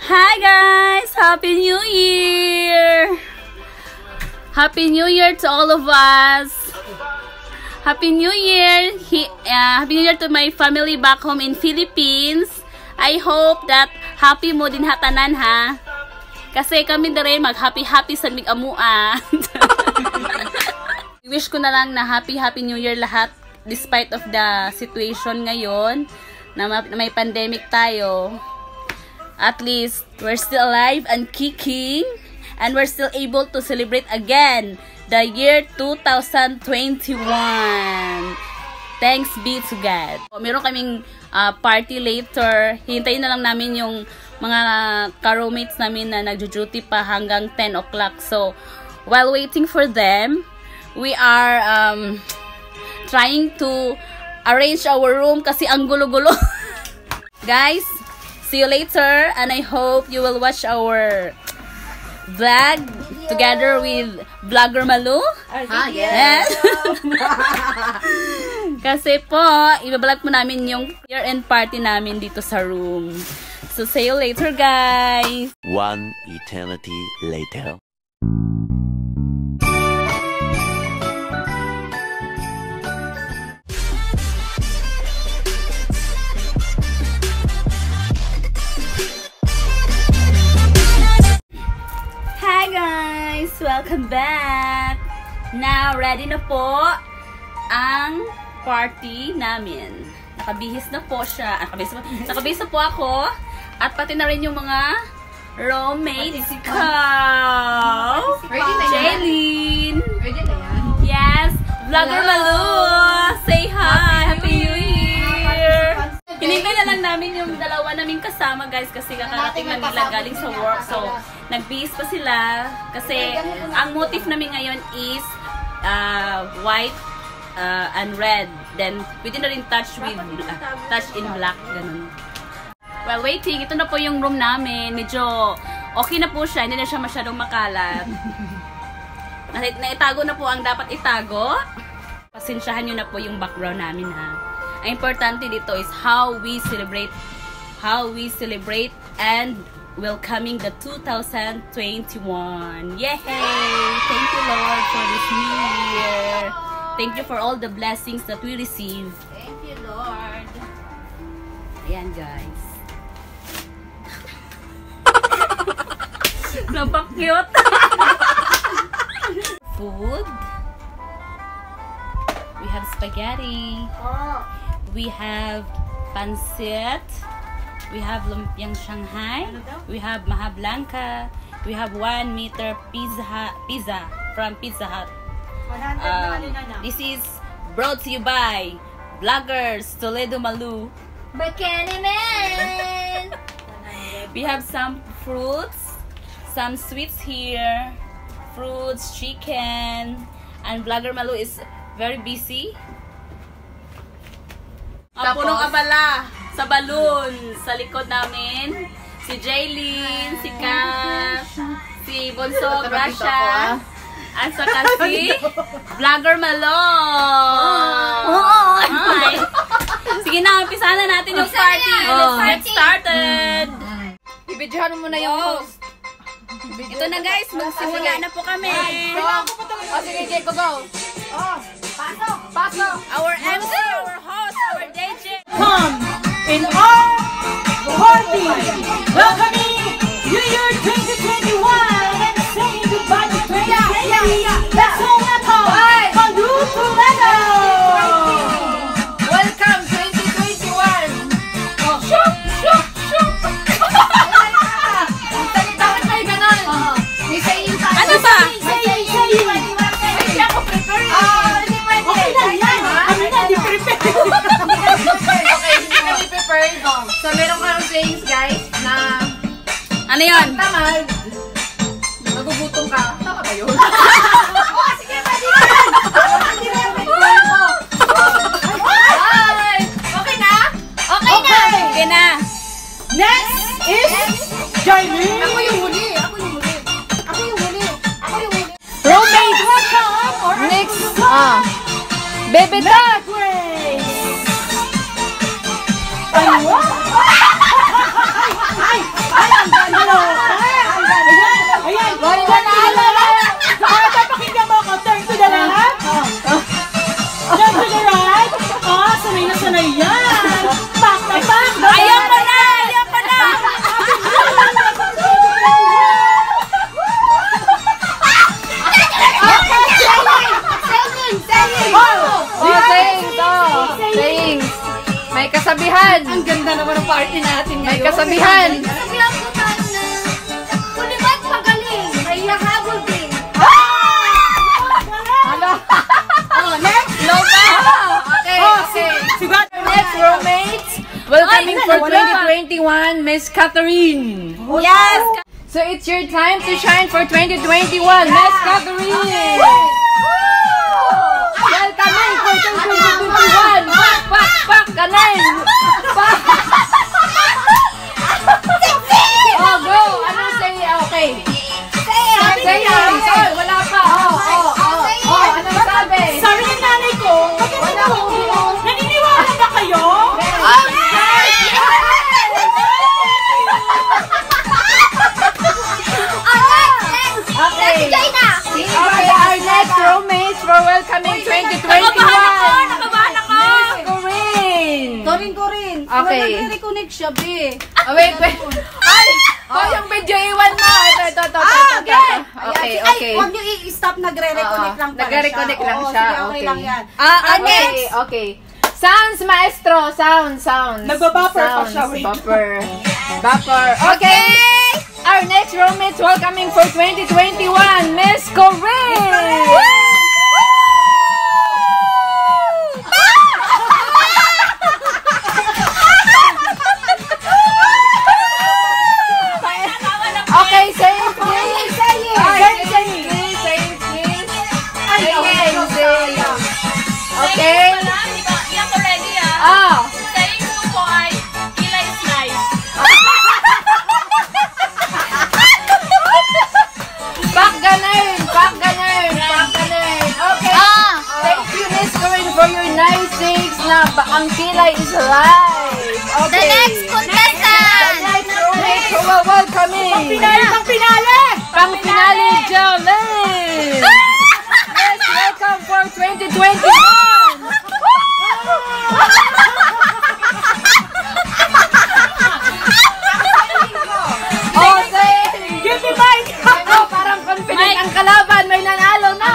Hi guys! Happy New Year! Happy New Year to all of us! Happy New Year! Happy New Year to my family back home in Philippines. I hope that happy mo din hatanan ha. Kasi kami na rin mag-happy sa mig-amua. Wish ko na lang na happy New Year lahat despite of the situation ngayon na may pandemic tayo. At least, we're still alive and kicking. And we're still able to celebrate again the year 2021. Thanks be to God. Meron kaming party later. Hintayin na lang namin yung mga ka-roommates namin na nagjo-duty pa hanggang 10 o'clock. So, while waiting for them, we are trying to arrange our room kasi ang gulo-gulo. Guys, see you later and I hope you will watch our vlog together with Vlogger Malu. Yes. Kasi po, ibablog po namin yung year-end party namin dito sa room. So, see you later, guys. One eternity later. Hi guys! Welcome back! Now, ready na po ang party namin. Nakabihis na po siya. Nakabihis na po ako. At pati na rin yung mga roommates ko. Jaylene! Ready na yan? Yes! Vlogger Malu! Say hi! Happy New Year! Hinintay na lang namin yung dalawa naming kasama guys kasi kakarating lang nila galing sa work. So, nagbihis pa sila kasi ang motif namin ngayon is white and red. Then, pwede na rin touch in black. Ganun. While waiting, ito na po yung room namin. Medyo okay na po siya. Hindi na siya masyadong makalat. Naitago na po ang dapat itago. Pasensyahan nyo na po yung background namin ha. Ang importante dito is how we celebrate and welcoming the 2021. Yay! Thank you Lord for this new year. Thank you for all the blessings that we receive. Thank you, Lord. Ayan guys. Napaka-cute. Food. We have spaghetti. We have pancit. We have lumpiang Shanghai. We have Maha Blanca. We have 1 meter pizza from Pizza Hut. This is brought to you by Vloggers Toledo Malu. Bikini Man! We have some fruits, some sweets here, fruits, chicken, and Vlogger Malu is very busy. Ang punong abala sa balloon sa likod namin. Si Jaylene, si Kat, si Bonso Gracia, at saka si Vlogger Malo. Hi. Sige na, umpisahan na natin yung party. Let's get started. Ibidyohan mo na yung host. Ito na guys, magsimula na po kami. Sige, go. Pasok. Our MC, our host, our DJ. Come in all party, welcoming New Year 2021 and saying goodbye to 2020. Let's all at home. Malu Toledo. Welcome 2021. Shoot. Bakit may ganon? May saying tayo. Ano ba? Hindi ako prepare. Hindi pwede. Okay lang yan. Kami na, di prepare. Okay, hindi kami prepared. So, meron kang sayings, guys, na Ano yun? tamad. Nagugutom ka. Tama ba yun? Sige, pwede yan. Okay na? Okay na. Next is Jaylene. Ako yung huli. Roommate, welcome. Next, Bebe Drag Race. Ay, ang ganda for 2021, Miss Catherine. Yes! So it's your time to shine for 2021, Miss Catherine. Welcome in for 2021. Pak, ganun. Oh, go. Ano say? Okay. Say. Wala pa. Ano sabi? Sabi ng nanay ko, Wala ko. naniniwala ba kayo? Okay. Okay, our next roommates for welcoming 2021. Nakabahan ako! Miss Corinne. Corinne. Okay. Wala nag-reconnect siya, be. Oh, wait. Ay! Oh, yung video iwan mo. Ito. Okay. Ay, huwag niyo i-stop. Nagre-reconnect lang pala siya. Nagre-reconnect lang Oo, siya. sige, okay lang yan. Okay. Sounds, maestro. Sounds. Nagba-buffer pa Sounds, siya, wait. Buffer. Okay. Our next roommates welcoming for 2021, Miss Corinne. Okay, say it, please. Say it, please. Okay. Hindi ako ready ah. Oh. Saying ko po ay, kilay is nice. Pak ganun. Okay. Thank you, Miss Corinne, for your nice things na ang kilay is alive. Okay. The next contestant! The next roommate who will welcoming. Pang finale, Jolene. Yes, welcome for 2021. Oh, say. Give me mic! Parang confident ang kalaban. May nanalo na.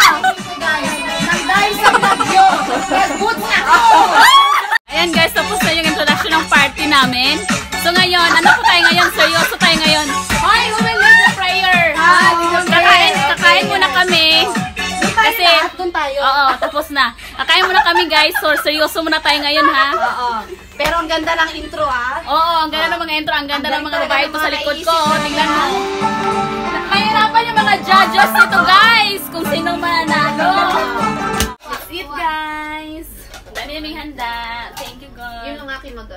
Ayan guys, tapos na yung introduction ng party namin. So ngayon, ano po tayo ngayon? Seryoso tayo ngayon. Hoy, who will lead the prayer? Kakain muna kami. Kasi, Doon tayo. oo, tapos na. Kakain muna kami guys. So, seryoso muna tayo ngayon ha. Oo. Pero ang ganda ng intro, Oo, ang ganda ng mga intro. Ang ganda ng mga babae ito sa likod ko. Tingnan mo. Mahirapan yung mga judges nito guys. Kung sino mananalo. That's it guys. Dami naming handa. Thank you God. Yun ang aking mag-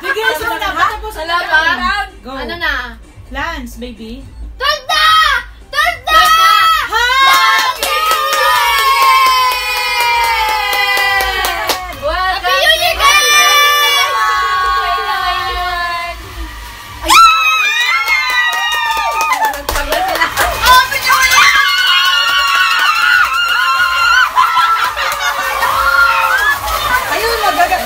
Sige, so na. Matapos Wala ba? Go. Ano na? Lance, baby. Tanda! Welcome to Ayun, magagat.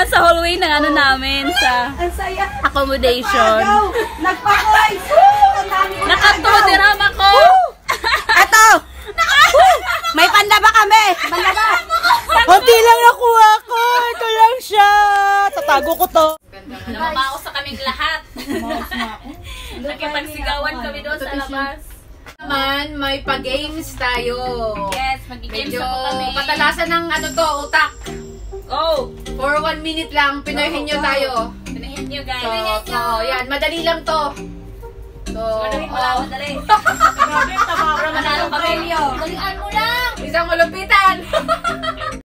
yan sa hallway ng ano namin sa Ang saya. accommodation. Nagpakoy. Nakatudiram ako. Ito. May pandaba kami. Pandaba. Kunti lang nakuha ko. Ito lang siya. Tatago ko to. Namamao sa kaming lahat. Nakipagsigawan kami doon sa labas. Naman, may pa-games tayo. Yes, mag-games Medyo ako kami. katalasan ng ano to, utak. Go! For 1 minute lang, Pinoyhin nyo tayo. Pinahin nyo guys. So, yan, madali lang to. So, Madali, wala oh, madali. Para manalo kami. Dalian mo lang. isang malupitan.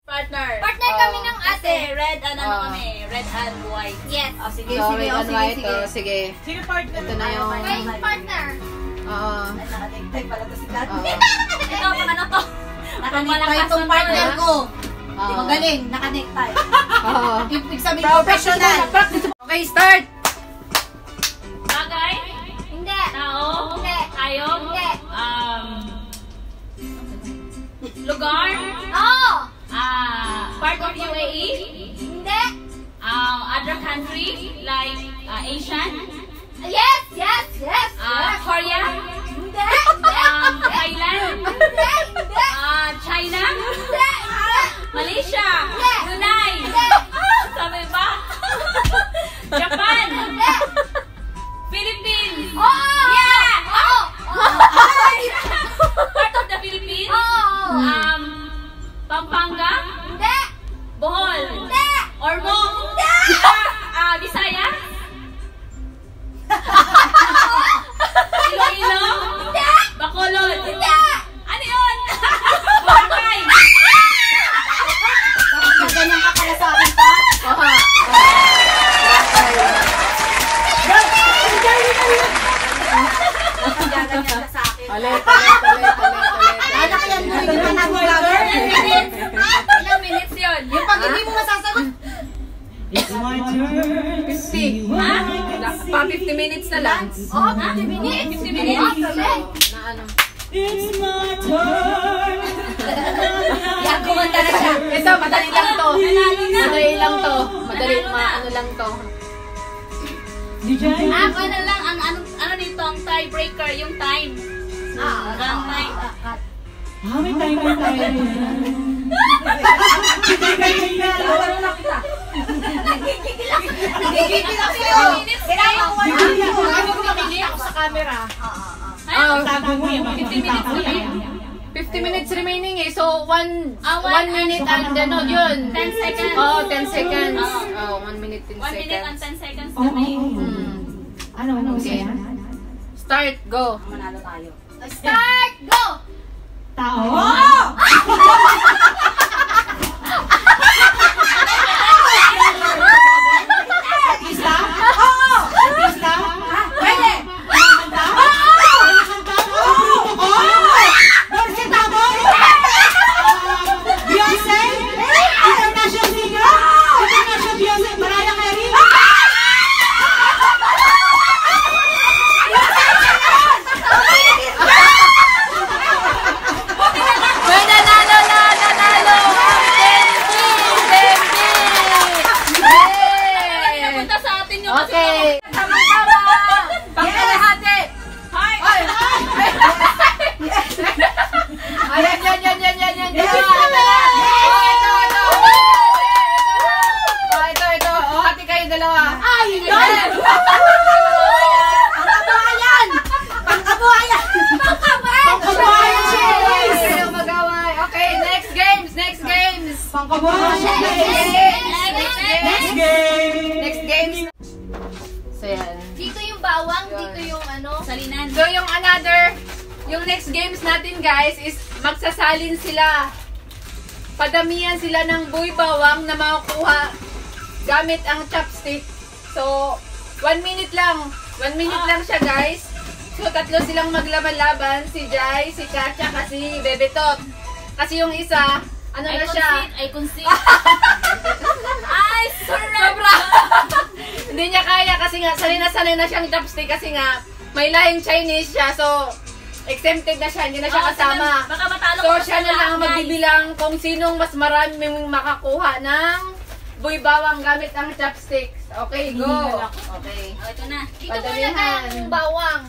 Partner. Partner kami ng ate. Red and ano kami? Red and white. Yes. Oh, sige, So, sige, red oh, and sige, white. sige. Oh, sige. Sino partner? Ito na yung... partner. Oo. Nakanektay pala to si Dad. Oo. Ito, pang ano to? Nakanektay itong partner ko. Oo. Magaling, nakanektay. Oo. Ibig sabihin, professional. Okay, start. Bagay? Hindi. Tao? Hindi. Hayop? Hindi. Lugar? Oo. Part of UAE? Hindi. Other country like Asian? Yes, yes, yes. Korea? Hindi. Thailand? Hindi. China? Hindi. Malaysia? Brunei? Sabi ba? Japan? Philippines? Yeah! Part of the Philippines? Pampanga? Hindi. Bohol? Hindi. Ormoc? Hindi. Bisaya? Iloilo? Hindi. Bacolod? Hindi. Ano yun? Boracay? Ganyan ka pala sa akin pa. Ganyan ka sa akin. Ulit. Anak yan mo, yung panang vlogger. Ilang minutes yun? Yung pag hindi mo masasagot, It's my turn. 50. Pa 50 minutes na lang. 50 minutes? 50 minutes? Na ano. It's my turn. yan, kumanta na siya. Ito, madali lang to. Nanalo na. Madali lang to. Madali, ano lang to. DJ. Ano lang, ano dito, ang tiebreaker, yung time. Ang time. May timer tayo. Nagigigil ako sa'yo. Kailangan ko wala. Ano ko makinig ako sa camera? Oh, 50 minutes na kayo. 50 minutes remaining eh. So, 1 one minute and ano, yun. 10 seconds. Oh, 10 seconds. Oo. 1 minute 10 1 minute and seconds. 10 seconds kami. Ano? Okay. Start, go. Manalo tayo. Start! Go! Tao. Artista? Oo! Artista? Pwede! Beyonce? International singer? International Beyonce? Mariah Carey? May nanalo na! Nanalo! Yay! Punta sa atin yung Okay. Tama-tama! Pagkalahati! Hi! Ayan, yan. Ito. Oh, hati kayo dalawa. Ay, yun! Pangkabuhayan! Pangkabuhayan! Pangkabuhayan siya! Kayo mag-away. Okay, next games. Pangkabuhayan. Next Game. games. So, yan. Dito yung bawang, dito yung ano, salinan. So, yung next games natin, guys, is magsasalin sila. Padamihan sila ng buy bawang na makukuha gamit ang chopstick. So, 1 minute lang. 1 minute lang siya, guys. So, tatlo silang maglaban-laban. Si Jai, si Chacha, kasi Bebetot. Kasi yung isa, ano na siya? I concede. Ay, Sobra! Hindi niya kaya kasi nga, sanay na siyang chopstick kasi nga, may lahing Chinese siya. So, exempted na siya, hindi na siya kasama. Baka matalo So, ko siya na lang ang guys. magbibilang kung sinong mas marami mong makakuha ng Boy Bawang gamit ang chopsticks. Okay, go. Okay. Oh, ito na. Dito muna kaya yung bawang.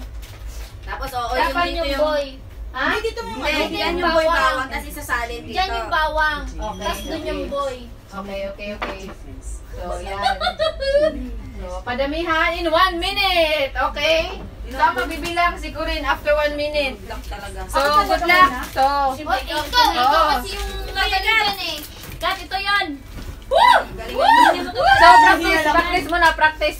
Tapos, oo, Dapat yung dito yung yung... boy. Ha? Dito mo. Hindi, yan yung boy bawang, tapos isasalin dito. Diyan yung bawang. Okay. Tapos doon yung boy. Okay. So, yan. So, padamihan in 1 minute. Okay? So, magbibilang si Corinne after 1 minute. Lang talaga. So, good luck. So, Ikaw kasi yung magaling dyan eh. Kat, ito yun! Woo! Galing mo to. so practice mo na. Practice.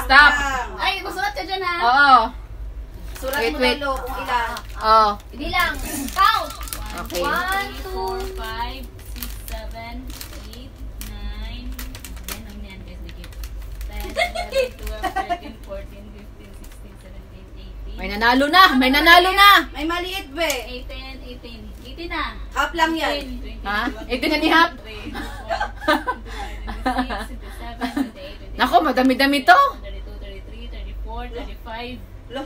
Stop. Ay, masulat ka dyan ha. Oo. Sulat Wait, mo wait. lalo kung ilan. Oo. Bilang. Count. Okay. 1, 2, 5, 6, 7, 8, 9, 10. Ang yan guys, dikit. 10, 11, 12, 13, 14, 15, 16, 17, 18. May nanalo na. May nanalo na. May maliit be. 18 na. Half lang yan. 20, Ha? 18 na ni Hap? 26, 27, 28, 29, Nako, madami-dami to. 32, 33, 34, 35,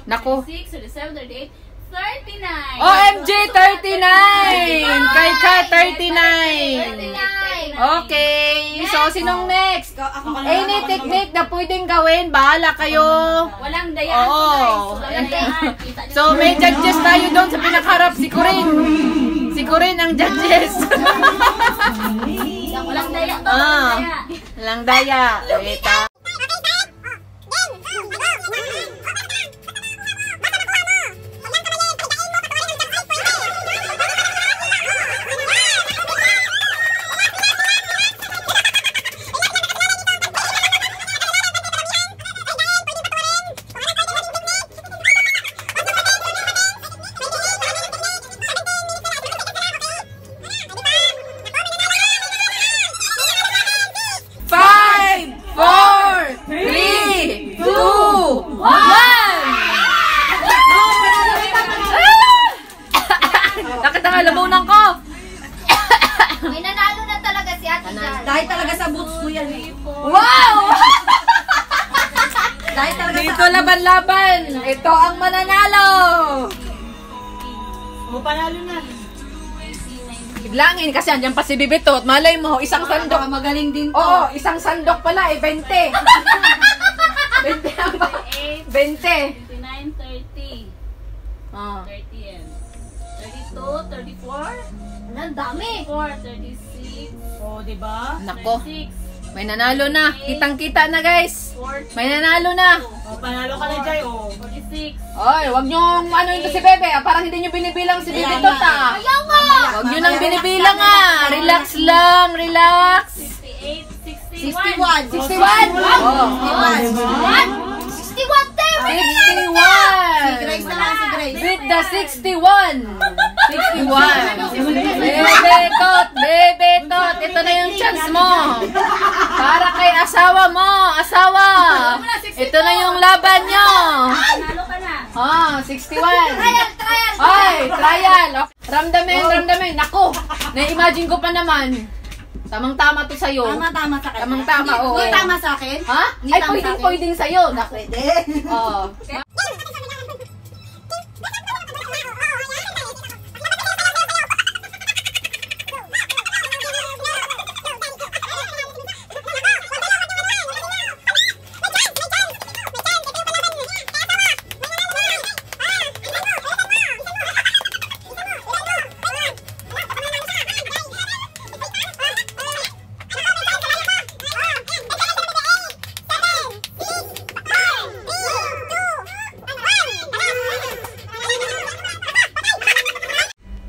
Nako. 36, 37, 38, 39. OMG, 39! Kay Ka, 39! 39. Okay. So, sinong next? Ako Any technique na pwedeng gawin, bahala kayo. Walang dayaan Oo. to guys. Walang dayaan. Kita nyo So, may judges tayo doon sa pinakaharap. Si Corinne. Si Corinne ang judges. walang daya to. Ah. Walang daya. Walang daya. Wait, labunan ko. May nanalo na talaga si Ate Jal. Dahil talaga sa boots ko yan eh. Wow! Dahil talaga Dito laban-laban. Ito ang mananalo. Panalo na. Biglangin kasi andyan pa si Bibitot. Malay mo, isang sandok. magaling din to. Oo, isang sandok pala eh, 20. 20 ang ba? 20. 29, 30. Ah. 30 yan. 32, 34. Ang dami. 34, 36. O, diba? Nako, 36. may nanalo na. Kitang-kita na guys. 40. May nanalo na. O, panalo ka na, Jai. O. 46. Oy, wag niyong ano ito si Bebe. Parang hindi niyo binibilang si Bibitot ah. Ayaw nga. Wag niyo nang binibilang ah. Relax lang, relax. 68, 61. 61. Oh. 61 tayo. 61. Grace na lang si Grace. With the 61. 61. Bebe tot. Ito na yung chance mo. Para kay asawa mo. Asawa. Ito na yung laban nyo. Panalo ka na. Ah, 61. Trial. Ay, trial. Okay. Ramdamin. Naku, na-imagine ko pa naman. Tamang-tama to sa'yo. Tama sa kanya. Tamang-tama, oo. Hindi tama sa akin. Ha? Hindi Ay, tama sa akin. pwedeng sa'yo. Naku. Pwede. Oo.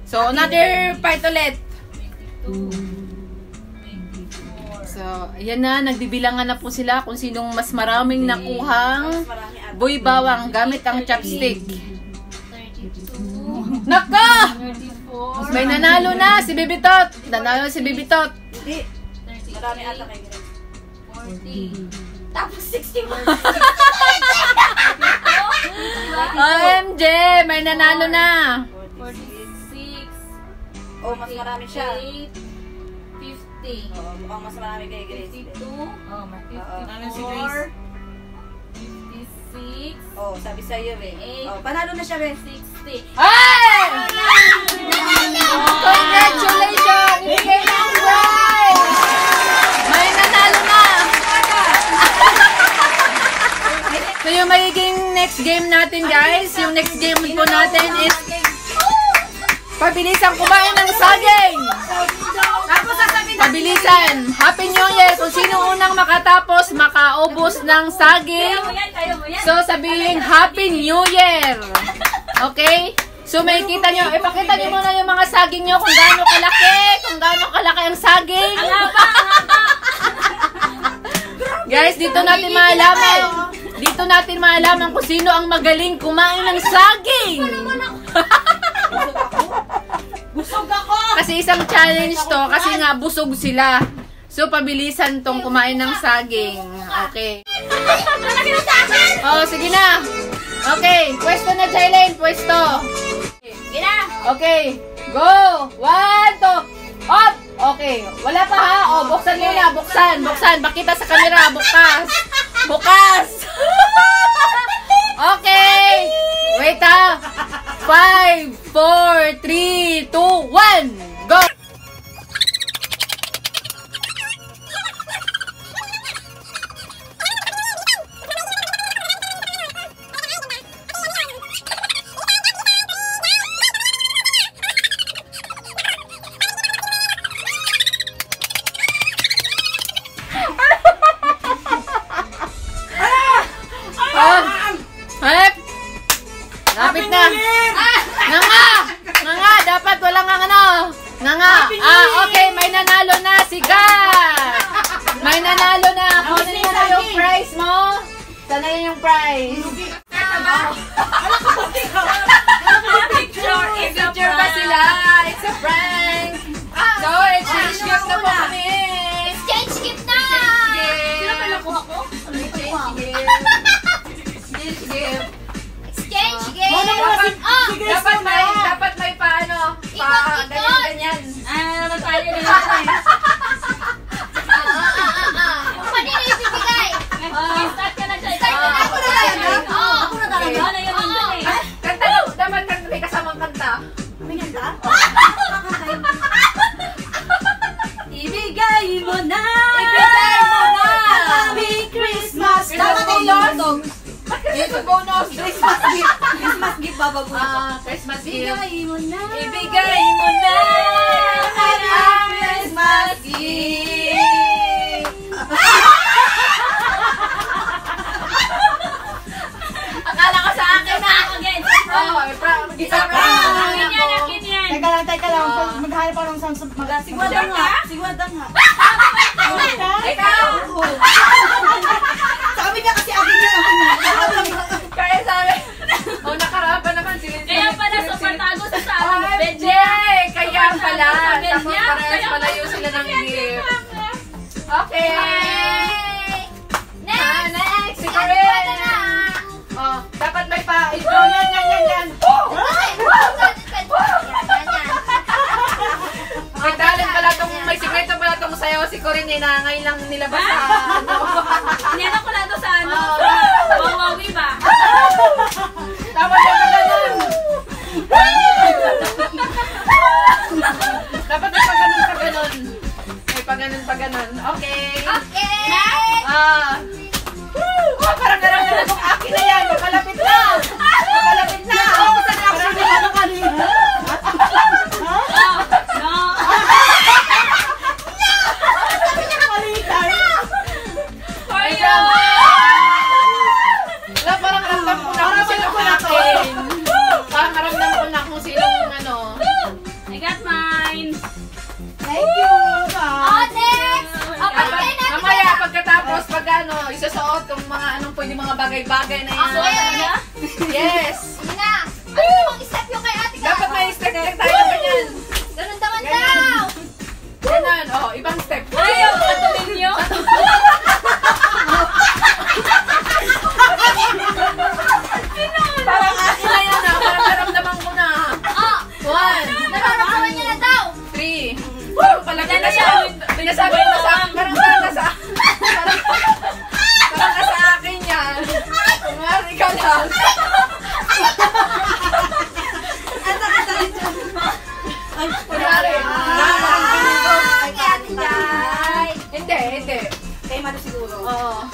So, another part ulit. So, ayan na, nagbibilangan na po sila kung sinong mas maraming nakuhang boy bawang gamit ang chopstick. 32, Naka! 34, May nanalo na si Bibitot. Nanalo si Bibitot. Hindi. Marami ata kay Grace. 40. Tapos 61. OMG, may nanalo na. 46. Oh, mas marami siya. 50. Oh, mukhang mas marami kay Grace. 52. Oh, Ano si Grace? 56. Oh, sabi sa iyo, eh. Eight. Oh, panalo na siya, eh. 60. Ay! Congratulations! Ibigay ng prize! May nanalo na! So yung magiging next game natin guys, yung next game po natin is pabilisan kumain ng saging! Tapos sasabihin Pabilisan! Happy New Year! Kung sino unang makatapos, makaubos ng saging, Kaya mo yan. so sabihin Happy New Year! Okay? So may kita nyo, ipakita nyo muna yung mga saging nyo kung gaano kalaki ang saging. Guys, dito natin maalaman kung sino ang magaling kumain ng saging. busog ako! Kasi isang challenge to, kasi nga busog sila. So pabilisan tong kumain ng saging. Okay. Oh, sige na. Okay, pwesto na Jaylene, pwesto. Sige na. Okay, go! 1, 2, up! Okay, wala pa ha? O, buksan nyo na, buksan. Bakita sa camera, bukas! Okay! Wait ha! 5, 4, 3, 2, 1, go! Lapit na. Nga, dapat wala nga ano. Nga. Okay, may nanalo na si Gat. May nanalo na. Kunin mo na yung prize mo. Sana yun yung prize. Picture pa sila. It's a prank. So, exchange gift na po kami. Exchange gift na. Sino pa nakuha ko? Exchange gift. Exchange gift. Dapat may paano. Ganyan. Naman tayo na yun. Pwede na ibibigay. Start ka na dyan. Ako na talaga? Ako na talaga? Ano yun nandun eh. Kanta, dapat may kasamang kanta. May ganda? Ibigay mo na. Happy Christmas! Dapat ay bonus. Ba't kasi ito bonus? Christmas gift. Christmas gift babago. Christmas gift. Ibigay mo na. Ibigay mo na. Happy Christmas gift! Akala ko sa akin na. Again. Akin yan. Teka lang. Maghanap ako ng sound. Sigwadang nga. Ikaw. Sabi niya kasi akin niya. Kaya sabi. Nakaraan pa naman. Kaya pala super tago sa aming bed OMG! niya. Kaya pala. Sabi Tapos niya, parehas kaya palayo sila ng gift. Okay. Next. Si Corinne. Dapat may pa. Yan. May talent pala tong, may sikreto pala tong sayaw si Corinne na ngayon lang nilabas sa ano. Niyano ko na to sa ano. Wawawi ba? Dapat yung paganon. Dapat yung paganon. May paganon. Okay. Parang naramdaman kong akin na yan. Makalapit na. Ako sa reaction nila ano kanina. No. Wala, parang ramdam ko na kung sino ko natin. Parang ramdam ko na kung sino yung ano. I got mine. Thank you. Next. Mamaya pagkatapos pag ano, isusuot yung mga anong pwede mga bagay-bagay na yan. Yes. Ano bang step yung kay ate ka? Dapat may step tayo ganyan. Oh, ibang step. Ayaw, patuloy niyo. Parang akin na yan, parang naramdaman ko na. 1, Nararamdaman niya na daw. 3. Parang palagi na siya. Pinasabi mo sa akin, parang nasa akin yan. Kumari ka lang. Kumari. Hindi. Kay Mado siguro. Oo.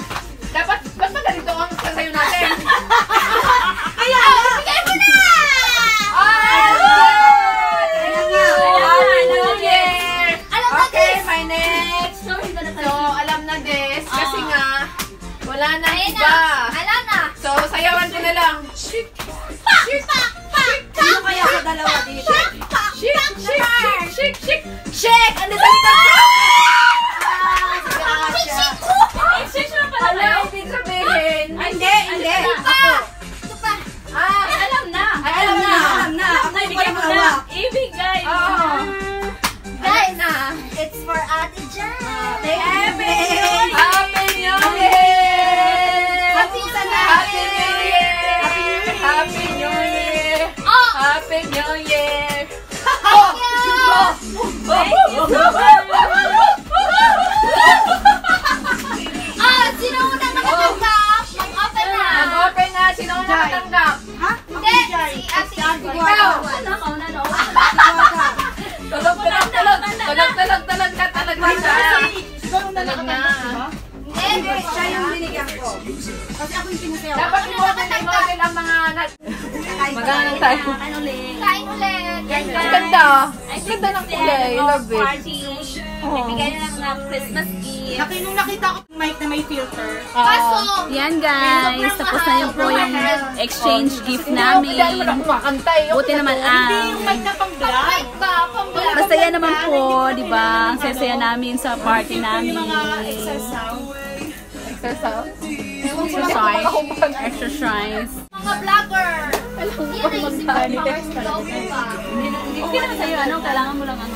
Dapat, ba't ba ganito ang sasayo natin? Kaya, bigay mo na! Happy New Year! Alam na, Okay, Des. my next. So, alam na Des. Kasi nga, wala na Ayun iba. na. Alam na. So, sayawan ko na lang. Shik! Sino kaya sa dalawa dito? Shik! Shake! Ano sa likod ko? Exchange na pala Wala, kayo. ibig sabihin. Hindi. Ako. Ito pa. Alam na. Alam na. Ako yung Ibigay mo walang na. hawak. Ibigay. Oo. Guys, na. it's for Ate Jan. Happy New Year! Happy New Year! Happy New Year! Happy New Year! Oh! Happy New Year! Sino unang nakatanggap? Mag-open na. Mag-open na. Sino ang nakatanggap? Hindi, si Ate Jan. Ikaw! Kauna na. Tulog na. Tulog na. Hindi, siya yung binigyan ko. Kasi ako yung pinasayaw. Dapat i-model ang mga Magana tayo. Kain ulit. Kain ulit. Ang ganda. Ang ganda ng kulay. I love it. Party. Bibigay na lang ng Christmas gift. Nung nakita ko yung mic na may filter. Kaso, Yan guys, tapos na yung po yung exchange gift namin. Hindi naman ako kumakanta eh. Buti naman Yung mic na pang vlog. mic ba? Pang-vlog. Masaya naman po, di ba? Ang saya namin sa party namin. Yung mga excess sound. Exercise. Mga vlogger. Yan na yung logo ba? Okay naman sa'yo, ano? Kailangan mo lang ano.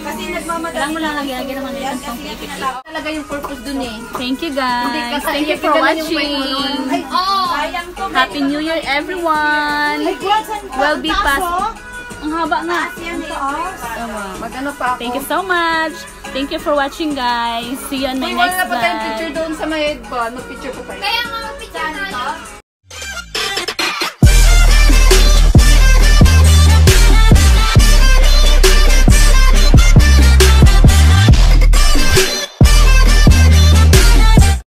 Kasi nagmamadali. Kailangan mo lang lagyan naman ng isang pang-ipit. Talaga yung purpose dun eh. Thank you guys. Thank you for watching. Sayang to. Happy New Year everyone. Will be past. Ang haba nga. Mag-ano pa ako. Thank you so much. Thank you for watching guys. See you on my Wala next na pa tayong vlog. picture doon sa may headband. Mag-picture ko tayo. Kaya nga mag-picture tayo.